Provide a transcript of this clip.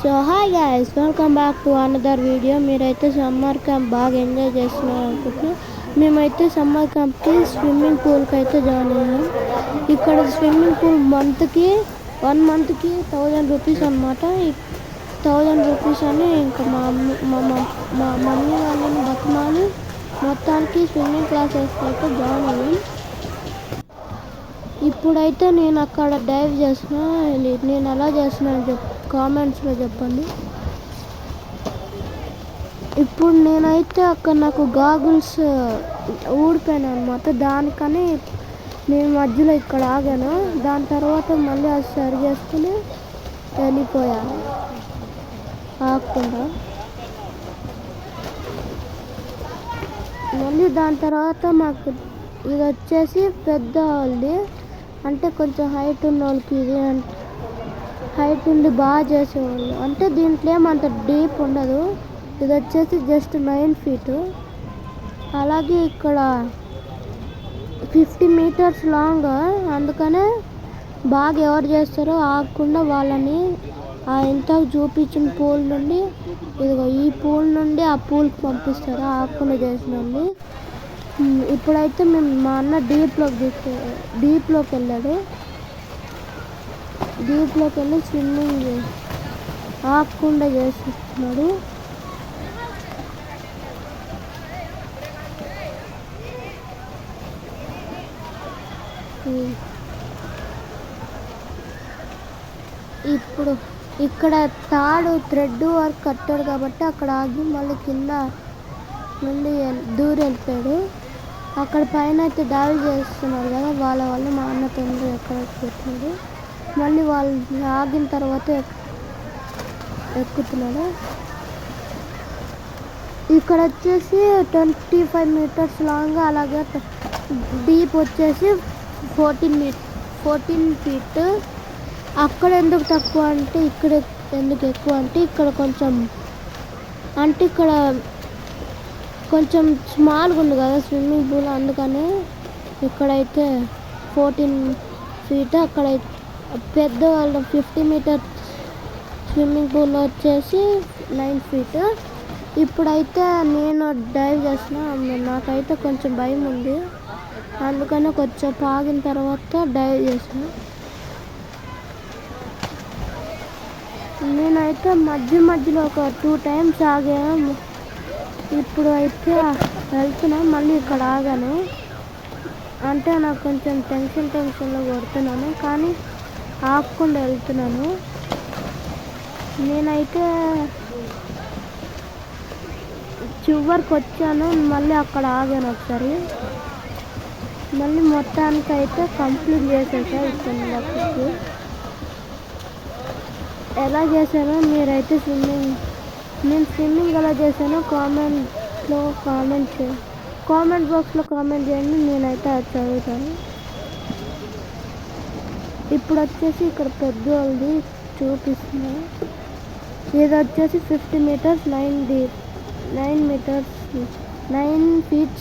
So hi guys, welcome back to another video. మీరైతే summer camp బాగా enjoy చేస్తున్నారు అనుకుంటున్నా. మేమైతే సమ్మర్ క్యాంప్కి స్విమ్మింగ్ పూల్కి అయితే జాయిన్ అయ్యాం. ఇక్కడ స్విమ్మింగ్ పూల్ మంత్కి 1 మంత్కి 1000 రూపీస్ అనమాట. 1000 రూపీస్ అని ఇంకా మా మమ్మీ వాళ్ళని బతిమాలి మొత్తానికి స్విమ్మింగ్ క్లాసెస్కి అయితే జాయిన్ అయ్యాం. ఇప్పుడైతే నేను అక్కడ డైవ్ చేస్తున్నా. నేను ఎలా చేస్తున్నాను కామెంట్స్లో చెప్పండి. ఇప్పుడు నేనైతే అక్కడ నాకు గాగుల్స్ ఊడిపోయాను అనమాట. దానికని నేను మధ్యలో ఇక్కడ ఆగాను. దాని తర్వాత మళ్ళీ అది సరి చేసుకుని వెళ్ళిపోయాను ఆగకుండా. మళ్ళీ దాని తర్వాత మాకు ఇది వచ్చేసి పెద్ద వాళ్ళది, అంటే కొంచెం హైట్ ఉన్న వాళ్ళకి ఇది హైట్ ఉండి బాగా చేసేవాళ్ళు. అంటే దీంట్లో ఏమంత డీప్ ఉండదు. ఇది వచ్చేసి జస్ట్ 9 feet. అలాగే ఇక్కడ 50 meters లాంగ్. అందుకనే బాగా ఎవరు చేస్తారో ఆగకుండా వాళ్ళని ఇంత చూపించిన పూల్ నుండి ఇదిగో ఈ పూల్ నుండి ఆ పూల్కి పంపిస్తారు ఆగకుండా చేసిన వాళ్ళు. ఇప్పుడైతే మా అన్న డీప్లోకి వెళ్ళాడు. డీప్లోకి వెళ్ళి స్విమ్మింగ్ ఆగకుండా చేస్తున్నాడు. ఇప్పుడు ఇక్కడ తాడు థ్రెడ్ వర్క్ కట్టాడు కాబట్టి అక్కడ ఆగి మళ్ళీ కింద నుండి దూరం వెళ్ళిపోయాడు. అక్కడ పైన అయితే దాడి చేస్తున్నారు కదా, వాళ్ళ వల్ల మా అన్న తొందరగా ఎక్కడ పెట్టినాడు. మళ్ళీ వాళ్ళు ఆగిన తర్వాత ఎక్కుతున్నాడు. ఇక్కడ వచ్చేసి 25 meters లాంగ్, అలాగే డీప్ వచ్చేసి 14 feet. అక్కడ ఎందుకు తక్కువ అంటే ఇక్కడ ఎందుకు ఎక్కువ అంటే ఇక్కడ కొంచెం స్మాల్గా ఉంది కదా స్విమ్మింగ్ పూల్, అందుకని ఇక్కడైతే 14 feet. అక్కడ పెద్ద వాళ్ళు 50 meters స్విమ్మింగ్ పూల్ వచ్చేసి 9 feet. ఇప్పుడైతే నేను డైవ్ చేసిన, నాకైతే కొంచెం భయం ఉంది. అందుకని కొంచెం ఆగిన తర్వాత డైవ్ చేసిన. నేనైతే మధ్యలో ఒక 2 times ఆగాను. ఇప్పుడు అయితే వెళ్తున్నా. మళ్ళీ ఇక్కడ ఆగాను. అంటే నాకు కొంచెం టెన్షన్లో కొడుతున్నాను, కానీ ఆగకుండా వెళ్తున్నాను. నేనైతే చివరికి వచ్చాను. మళ్ళీ అక్కడ ఆగాను ఒకసారి. మళ్ళీ మొత్తానికి అయితే కంప్లీట్ చేసేసా. ఇక్కడ ఎలా చేశానో మీరైతే నేను స్విమ్మింగ్ ఎలా చేశానో కామెంట్ బాక్స్లో కామెంట్ చేయండి. నేనైతే అది చదువుతాను. ఇప్పుడు వచ్చేసి ఇక్కడ పెద్ద వాళ్ళది చూపిస్తున్నా. ఇది వచ్చేసి 50 meters 9 feet.